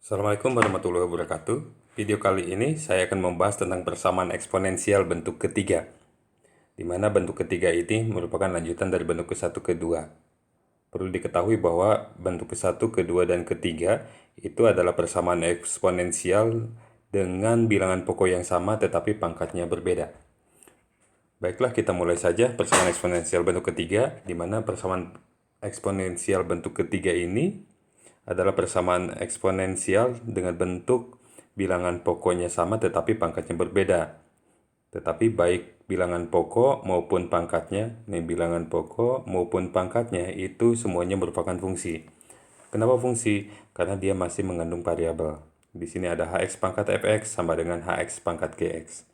Assalamualaikum warahmatullahi wabarakatuh. Video kali ini saya akan membahas tentang persamaan eksponensial bentuk ketiga, di mana bentuk ketiga ini merupakan lanjutan dari bentuk ke-1, ke-2. Perlu diketahui bahwa bentuk ke-1, ke-2, dan ketiga itu adalah persamaan eksponensial dengan bilangan pokok yang sama tetapi pangkatnya berbeda. Baiklah, kita mulai saja persamaan eksponensial bentuk ketiga, di mana persamaan eksponensial bentuk ketiga ini adalah persamaan eksponensial dengan bentuk bilangan pokoknya sama tetapi pangkatnya berbeda. Tetapi baik bilangan pokok maupun pangkatnya, bilangan pokok maupun pangkatnya itu semuanya merupakan fungsi. Kenapa fungsi? Karena dia masih mengandung variabel. Di sini ada hx pangkat fx sama dengan hx pangkat gx.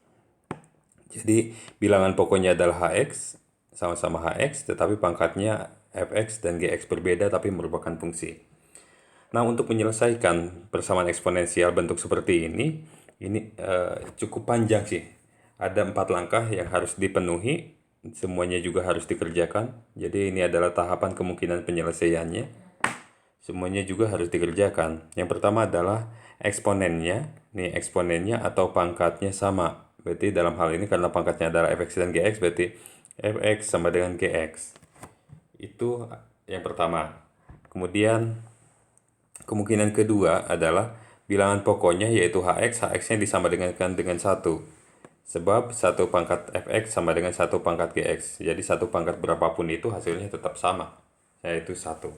Jadi bilangan pokoknya adalah hx, sama-sama hx, tetapi pangkatnya fx dan gx berbeda tapi merupakan fungsi. Nah, untuk menyelesaikan persamaan eksponensial bentuk seperti ini cukup panjang sih. Ada 4 langkah yang harus dipenuhi, semuanya juga harus dikerjakan. Jadi ini adalah tahapan kemungkinan penyelesaiannya. Semuanya juga harus dikerjakan. Yang pertama adalah eksponennya. Nih, eksponennya atau pangkatnya sama. Berarti dalam hal ini karena pangkatnya adalah fx dan gx, berarti fx sama dengan gx. Itu yang pertama. Kemudian kemungkinan kedua adalah bilangan pokoknya yaitu hx-nya disama dengan 1. Sebab 1 pangkat fx sama dengan 1 pangkat gx. Jadi 1 pangkat berapapun itu hasilnya tetap sama, yaitu 1.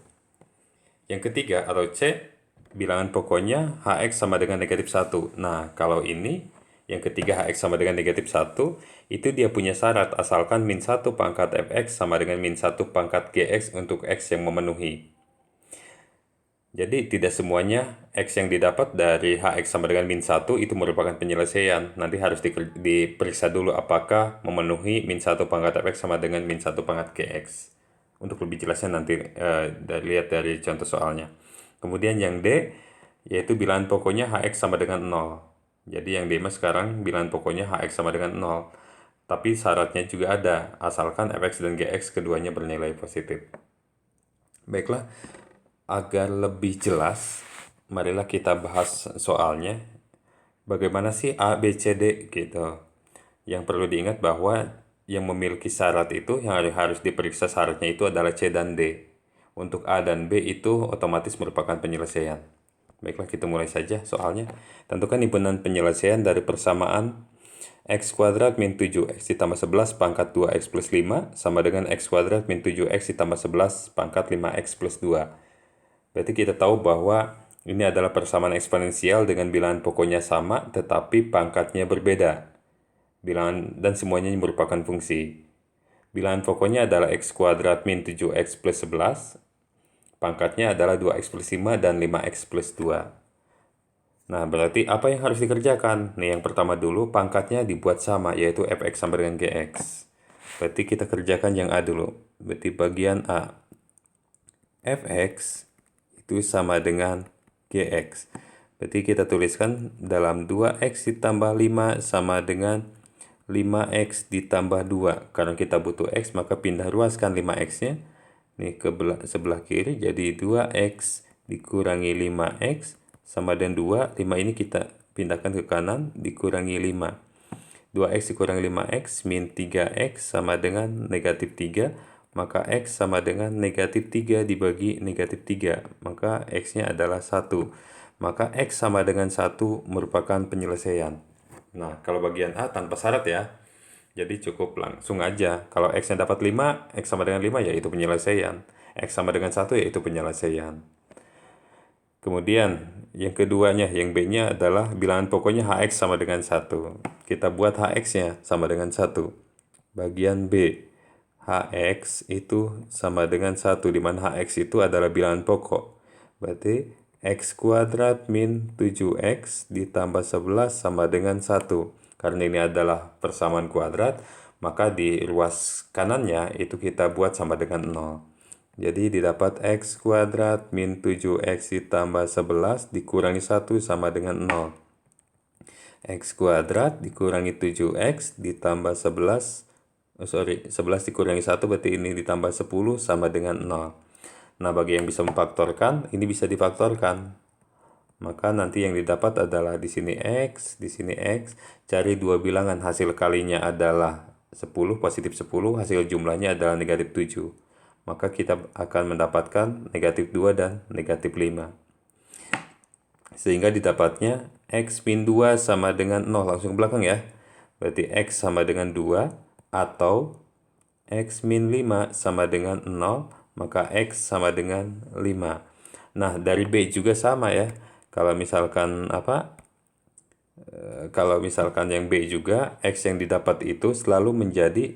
Yang ketiga atau C, bilangan pokoknya hx sama dengan negatif 1. Nah, kalau ini yang ketiga hx sama dengan negatif 1, itu dia punya syarat asalkan min 1 pangkat fx sama dengan min 1 pangkat gx untuk x yang memenuhi. Jadi tidak semuanya x yang didapat dari hx sama dengan min 1 itu merupakan penyelesaian. Nanti harus diperiksa dulu apakah memenuhi min 1 pangkat fx sama dengan min 1 pangkat gx. Untuk lebih jelasnya nanti lihat dari contoh soalnya. Kemudian yang D, yaitu bilangan pokoknya hx sama dengan 0. Jadi yang D sekarang bilangan pokoknya hx sama dengan 0. Tapi syaratnya juga ada, asalkan fx dan gx keduanya bernilai positif. Baiklah, agar lebih jelas, marilah kita bahas soalnya. Bagaimana sih A, B, C, D gitu. Yang perlu diingat bahwa yang memiliki syarat itu, yang harus diperiksa syaratnya itu adalah C dan D. Untuk A dan B itu otomatis merupakan penyelesaian. Baiklah, kita mulai saja soalnya. Tentukan himpunan penyelesaian dari persamaan x kuadrat min 7x ditambah 11 pangkat 2x plus 5 sama dengan x kuadrat min 7x ditambah 11 pangkat 5x plus 2. Berarti kita tahu bahwa ini adalah persamaan eksponensial dengan bilangan pokoknya sama tetapi pangkatnya berbeda. Bilangan dan semuanya merupakan fungsi. Bilangan pokoknya adalah x kuadrat min 7x plus 11. Pangkatnya adalah 2x plus 5 dan 5x plus 2. Nah, berarti apa yang harus dikerjakan? Nih, yang pertama dulu pangkatnya dibuat sama, yaitu fx sama dengan gx. Berarti kita kerjakan yang A dulu. Berarti bagian A. Fx itu sama dengan gx. Berarti kita tuliskan dalam 2x ditambah 5 sama dengan 5x ditambah 2. Karena kita butuh x, maka pindah ruaskan 5x-nya. Nih ke sebelah kiri, jadi 2x dikurangi 5x sama dengan 2. 5 ini kita pindahkan ke kanan, dikurangi 5. 2x dikurangi 5x min 3x sama dengan negatif 3. Maka x sama dengan negatif 3 dibagi negatif 3. Maka x-nya adalah 1. Maka x sama dengan 1 merupakan penyelesaian. Nah, kalau bagian A tanpa syarat ya. Jadi cukup langsung aja. Kalau x-nya dapat 5, x sama dengan 5 yaitu penyelesaian. X sama dengan 1 yaitu penyelesaian. Kemudian yang keduanya, yang B-nya adalah bilangan pokoknya hx sama dengan 1. Kita buat hx-nya sama dengan 1. Bagian B. Hx itu sama dengan 1, di mana Hx itu adalah bilangan pokok. Berarti x kuadrat min 7x ditambah 11 sama dengan 1. Karena ini adalah persamaan kuadrat, maka di ruas kanannya itu kita buat sama dengan 0. Jadi didapat x kuadrat min 7x ditambah 11 dikurangi 1 sama dengan 0. X kuadrat dikurangi 7x ditambah 11 11 dikurangi 1 berarti ini ditambah 10 sama dengan 0. Nah, bagi yang bisa memfaktorkan, ini bisa difaktorkan. Maka nanti yang didapat adalah di sini X, di sini X. Cari dua bilangan, hasil kalinya adalah 10, positif 10, hasil jumlahnya adalah negatif 7. Maka kita akan mendapatkan negatif 2 dan negatif 5. Sehingga didapatnya X min 2 sama dengan 0. Langsung ke belakang ya. Berarti X sama dengan 2 atau X min 5 sama dengan 0, maka X sama dengan 5. Nah, dari B juga sama ya. Kalau misalkan kalau misalkan yang B juga, X yang didapat itu selalu menjadi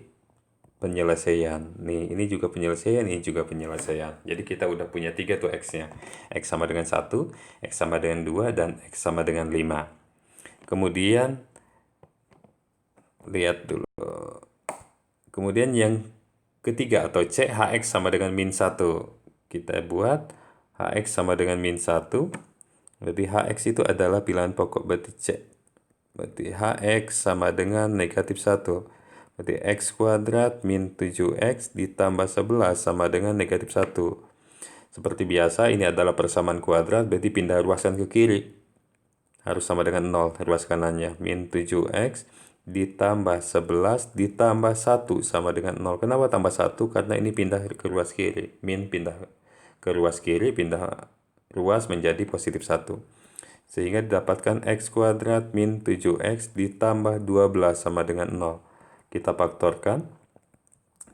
penyelesaian. Nih, ini juga penyelesaian, ini juga penyelesaian. Jadi kita udah punya 3 tuh X-nya. X sama dengan 1, X sama dengan 2, dan X sama dengan 5. Kemudian, lihat dulu. Kemudian yang ketiga atau C, HX sama dengan min 1. Kita buat HX sama dengan min 1. Berarti HX itu adalah bilangan pokok, berarti C. Berarti HX sama dengan negatif 1. Berarti X kuadrat min 7X ditambah 11 sama dengan negatif 1. Seperti biasa, ini adalah persamaan kuadrat, berarti pindah ruaskan ke kiri. Harus sama dengan 0, ruas kanannya. Min 7X ditambah 11 ditambah 1 sama dengan 0. Kenapa tambah 1? Karena ini pindah ke ruas kiri. Min pindah ke ruas kiri, pindah ruas menjadi positif 1. Sehingga didapatkan X kuadrat min 7X ditambah 12 sama dengan 0. Kita faktorkan,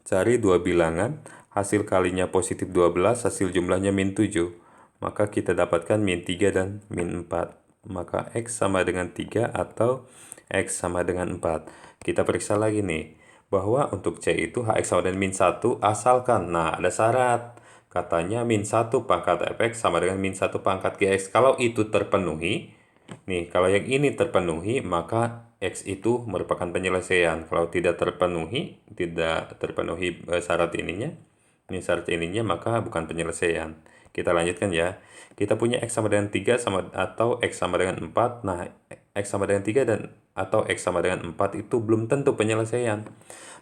cari dua bilangan, hasil kalinya positif 12, hasil jumlahnya min 7. Maka kita dapatkan min 3 dan min 4. Maka X sama dengan 3 atau X sama dengan 4. Kita periksa lagi nih, bahwa untuk C itu HX sama dengan min 1 asalkan, nah ada syarat. Katanya min 1 pangkat fx sama dengan min 1 pangkat gx. Kalau itu terpenuhi, nih kalau yang ini terpenuhi, maka x itu merupakan penyelesaian. Kalau tidak terpenuhi, syarat ininya, maka bukan penyelesaian. Kita lanjutkan ya. Kita punya x sama dengan 3 sama atau x sama dengan 4. Nah, x sama dengan 3 dan atau x sama dengan 4 itu belum tentu penyelesaian.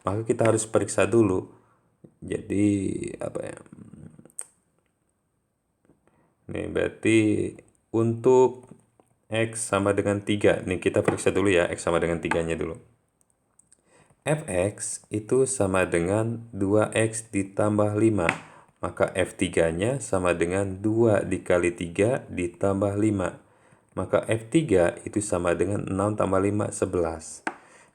Maka kita harus periksa dulu. Jadi apa ya? Nih, berarti untuk X sama dengan 3. Nih, kita periksa dulu ya, X sama dengan 3-nya dulu. Fx itu sama dengan 2X ditambah 5. Maka F3-nya sama dengan 2 dikali 3 ditambah 5. Maka F3 itu sama dengan 6 tambah 5, 11.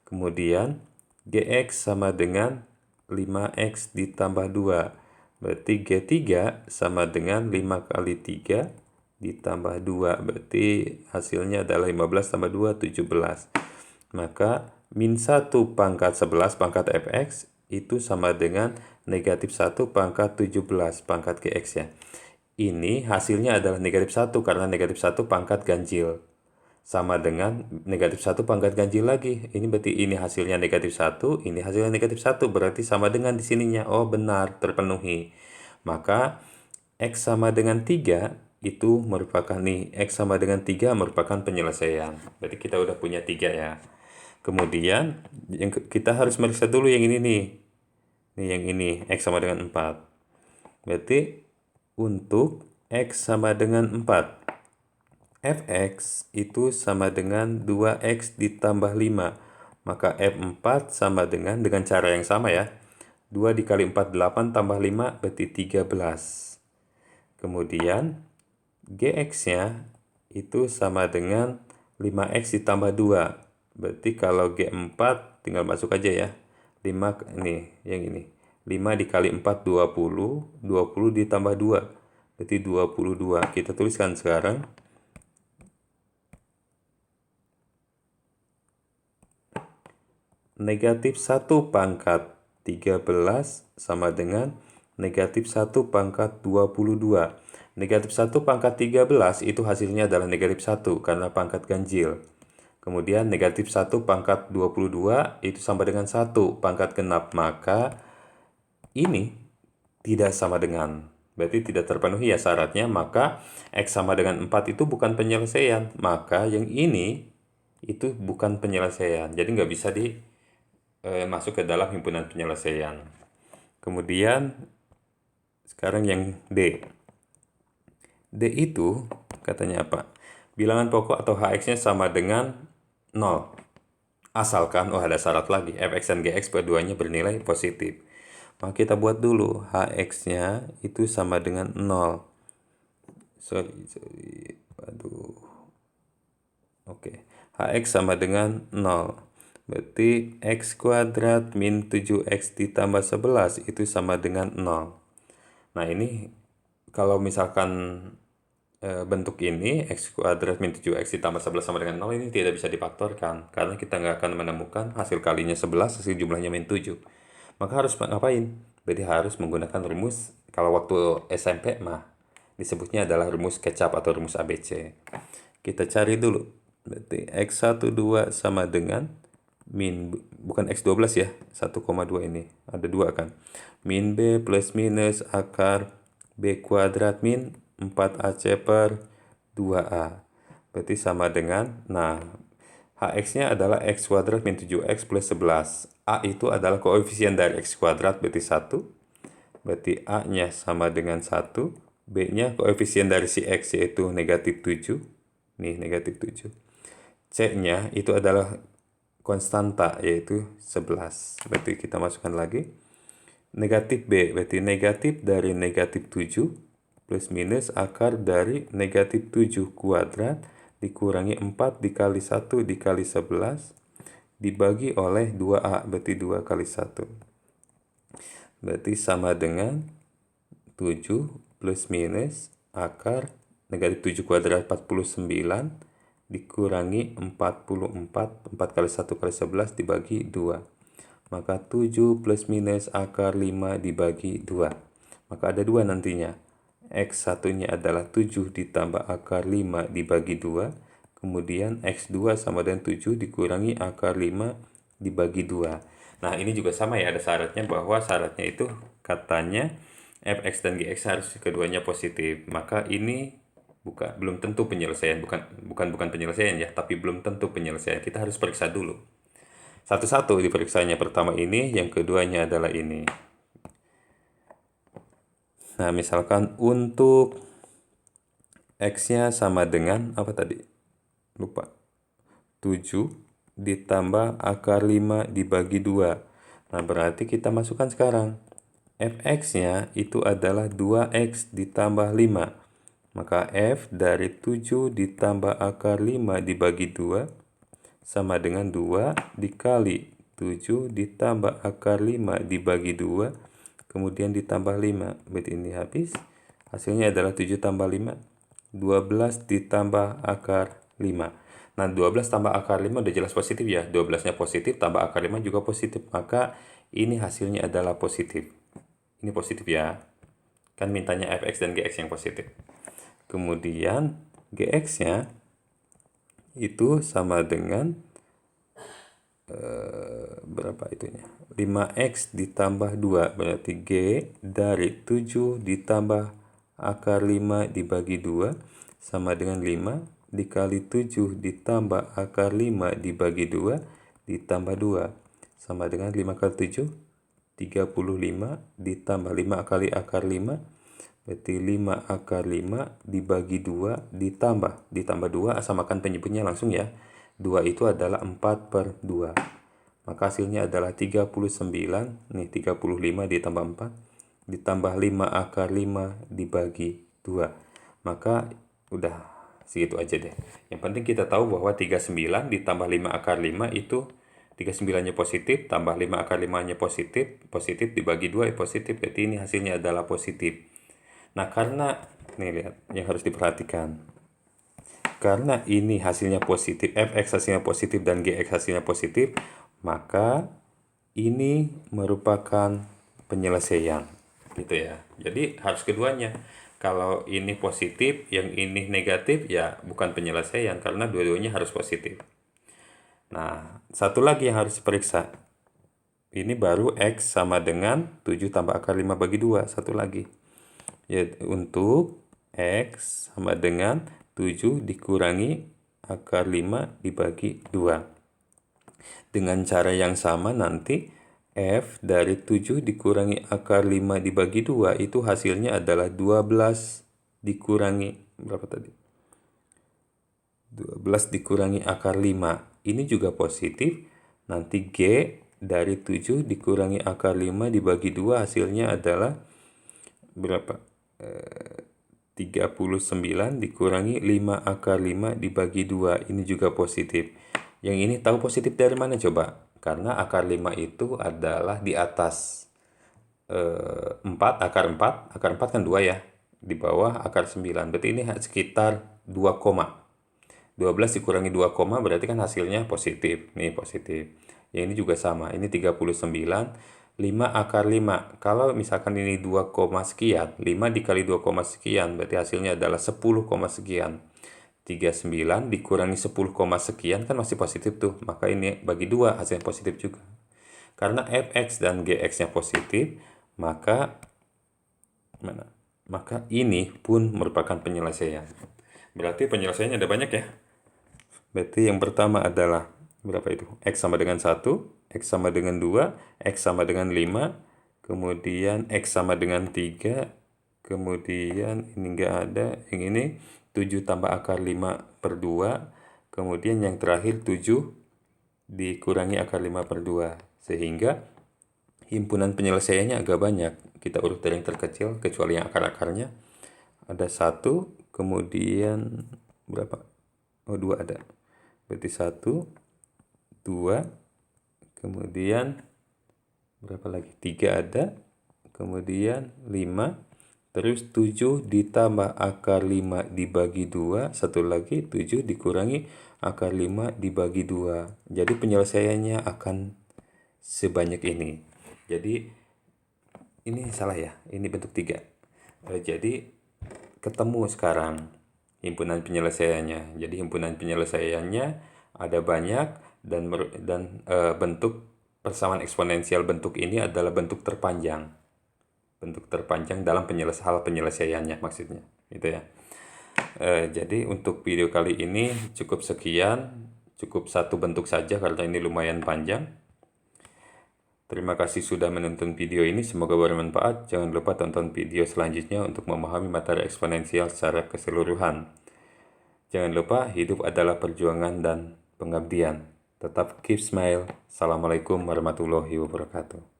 Kemudian, Gx sama dengan 5X ditambah 2. Berarti G3 sama dengan 5 kali 3 ditambah 2. Berarti hasilnya adalah 15 tambah 2, 17. Maka min 1 pangkat 11 pangkat fx itu sama dengan negatif 1 pangkat 17 pangkat gx ya. Ini hasilnya adalah negatif 1 karena negatif 1 pangkat ganjil. Sama dengan negatif 1 pangkat ganjil lagi. Ini berarti ini hasilnya negatif 1, ini hasilnya negatif 1. Berarti sama dengan di sininya. Oh benar, terpenuhi. Maka X sama dengan 3 itu merupakan nih. X sama dengan 3 merupakan penyelesaian. Berarti kita udah punya 3 ya. Kemudian kita harus meriksa dulu yang ini nih. Nih yang ini, X sama dengan 4. Berarti untuk X sama dengan 4. Fx itu sama dengan 2x ditambah 5. Maka F4 sama dengan cara yang sama ya. 2 dikali 4, 8 tambah 5 berarti 13. Kemudian Gx-nya itu sama dengan 5x ditambah 2. Berarti kalau G4 tinggal masuk aja ya. 5 nih, yang ini. 5 dikali 4, 20. 20 ditambah 2. Berarti 22. Kita tuliskan sekarang. Negatif 1 pangkat 13 sama dengan negatif 1 pangkat 22. Negatif 1 pangkat 13 itu hasilnya adalah negatif 1 karena pangkat ganjil. Kemudian negatif 1 pangkat 22 itu sama dengan 1 pangkat genap. Maka ini tidak sama dengan. Berarti tidak terpenuhi ya syaratnya. Maka X sama dengan 4 itu bukan penyelesaian. Maka yang ini itu bukan penyelesaian. Jadi nggak bisa masuk ke dalam himpunan penyelesaian. Kemudian sekarang yang D. D itu katanya apa? Bilangan pokok atau hx-nya sama dengan 0. Asalkan, ada syarat lagi, fx dan gx keduanya bernilai positif. Maka kita buat dulu, hx-nya itu sama dengan 0. Sorry. Waduh. Oke. Hx sama dengan 0. Berarti x kuadrat min 7x ditambah 11 itu sama dengan 0. Nah, ini kalau misalkan bentuk ini x kuadrat min 7x ditambah 11 sama dengan 0 ini tidak bisa difaktorkan karena kita nggak akan menemukan hasil kalinya 11 hasil jumlahnya min 7. Maka harus ngapain? Berarti harus menggunakan rumus, kalau waktu SMP mah disebutnya adalah rumus kecap atau rumus ABC. Kita cari dulu. Berarti x12 sama dengan bukan x12 ya, 1,2 ini. Ada 2 kan. Min b plus minus akar b kuadrat min 4ac per 2a. Berarti sama dengan, hx-nya adalah x kuadrat min 7x plus 11. A itu adalah koefisien dari x kuadrat, berarti 1. Berarti A-nya sama dengan 1. B-nya koefisien dari si x yaitu negatif 7. Nih, negatif 7. C-nya itu adalah konstanta yaitu 11. Berarti kita masukkan lagi. Negatif B, berarti negatif dari negatif 7 plus minus akar dari negatif 7 kuadrat dikurangi 4 dikali 1 dikali 11 dibagi oleh 2A, berarti 2 kali 1. Berarti sama dengan 7 plus minus akar negatif 7 kuadrat 49 dikurangi 44, 4 kali 1 kali 11 dibagi 2. Maka 7 plus minus akar 5 dibagi 2. Maka ada 2 nantinya. X1-nya adalah 7 ditambah akar 5 dibagi 2. Kemudian X2 sama dengan 7 dikurangi akar 5 dibagi 2. Nah, ini juga sama ya, ada syaratnya bahwa syaratnya itu katanya fx dan gx harus keduanya positif. Maka ini belum tentu penyelesaian, bukan penyelesaian ya, tapi belum tentu penyelesaian. Kita harus periksa dulu. Satu-satu diperiksanya, pertama ini, yang keduanya adalah ini. Nah, misalkan untuk x-nya sama dengan apa tadi? Lupa. 7 ditambah akar 5 dibagi 2. Nah, berarti kita masukkan sekarang. Fx-nya itu adalah 2x ditambah 5. Maka f dari 7 ditambah akar 5 dibagi 2 sama dengan 2 dikali 7 ditambah akar 5 dibagi 2, kemudian ditambah 5. Berarti ini habis. Hasilnya adalah 7 tambah 5, 12 ditambah akar 5. Nah, 12 tambah akar 5 udah jelas positif ya. 12-nya positif, tambah akar 5 juga positif. Maka ini hasilnya adalah positif. Ini positif ya. Kan mintanya fx dan gx yang positif. Kemudian gx-nya itu sama dengan berapa itunya? 5x ditambah 2, berarti G dari 7 ditambah akar 5 dibagi 2 sama dengan 5 dikali 7 ditambah akar 5 dibagi 2 ditambah 2 sama dengan 5 kali 7, 35 ditambah 5 kali akar 5, berarti 5 akar 5 dibagi 2 ditambah 2, samakan penyebutnya langsung ya. 2 itu adalah 4 per 2. Maka hasilnya adalah 39, nih 35 ditambah 4, ditambah 5 akar 5 dibagi 2. Maka udah segitu aja deh. Yang penting kita tahu bahwa 39 ditambah 5 akar 5 itu 39-nya positif, tambah 5 akar 5-nya positif, positif dibagi 2 ya positif, berarti ini hasilnya adalah positif. Nah, karena, nih lihat, yang harus diperhatikan. Karena ini hasilnya positif, fx hasilnya positif dan gx hasilnya positif, maka ini merupakan penyelesaian. Gitu ya. Jadi harus keduanya. Kalau ini positif, yang ini negatif, ya bukan penyelesaian, karena dua-duanya harus positif. Nah, satu lagi yang harus diperiksa. Ini baru X sama dengan 7 tambah akar 5 bagi 2. Satu lagi. Ya, untuk X sama dengan 7 dikurangi akar 5 dibagi 2. Dengan cara yang sama nanti F dari 7 dikurangi akar 5 dibagi 2 itu hasilnya adalah 12 dikurangi berapa tadi? dikurangi akar 5. Ini juga positif. Nanti G dari 7 dikurangi akar 5 dibagi 2 hasilnya adalah berapa? 39 dikurangi 5 akar 5 dibagi 2. Ini juga positif. Yang ini tahu positif dari mana coba? Karena akar 5 itu adalah di atas 4, akar 4. Akar 4 kan 2 ya. Di bawah akar 9. Berarti ini sekitar 2 koma. 12 dikurangi 2 koma berarti kan hasilnya positif. Nih positif. Yang ini juga sama. Ini 39. 5 akar 5. Kalau misalkan ini 2 koma sekian, 5 dikali 2 koma sekian, berarti hasilnya adalah 10 koma sekian. 39 dikurangi 10 koma sekian kan masih positif tuh. Maka ini bagi 2 hasilnya positif juga. Karena fx dan gx-nya positif, maka ini pun merupakan penyelesaian. Berarti penyelesaiannya ada banyak ya. Berarti yang pertama adalah berapa itu? X sama dengan 1, X sama dengan 2, X sama dengan 5, kemudian X sama dengan 3, kemudian ini enggak ada, yang ini 7 tambah akar 5 per 2, kemudian yang terakhir 7 dikurangi akar 5 per 2, sehingga himpunan penyelesaiannya agak banyak. Kita urut dari yang terkecil, kecuali yang akar-akarnya. Ada 1, kemudian berapa? Oh, 2 ada. Berarti 1, 2, kemudian berapa lagi? 3 ada, kemudian 5, terus 7 ditambah akar 5 dibagi 2, satu lagi 7 dikurangi akar 5 dibagi 2. Jadi penyelesaiannya akan sebanyak ini. Jadi ini salah ya, ini bentuk 3. Jadi ketemu sekarang himpunan penyelesaiannya. Jadi himpunan penyelesaiannya ada banyak dan bentuk persamaan eksponensial bentuk ini adalah bentuk terpanjang. Bentuk terpanjang dalam hal penyelesaiannya maksudnya. Gitu ya. Jadi untuk video kali ini cukup sekian. Cukup satu bentuk saja karena ini lumayan panjang. Terima kasih sudah menonton video ini, semoga bermanfaat. Jangan lupa tonton video selanjutnya untuk memahami materi eksponensial secara keseluruhan. Jangan lupa, hidup adalah perjuangan dan pengabdian. Tetap keep smile. Assalamualaikum warahmatullahi wabarakatuh.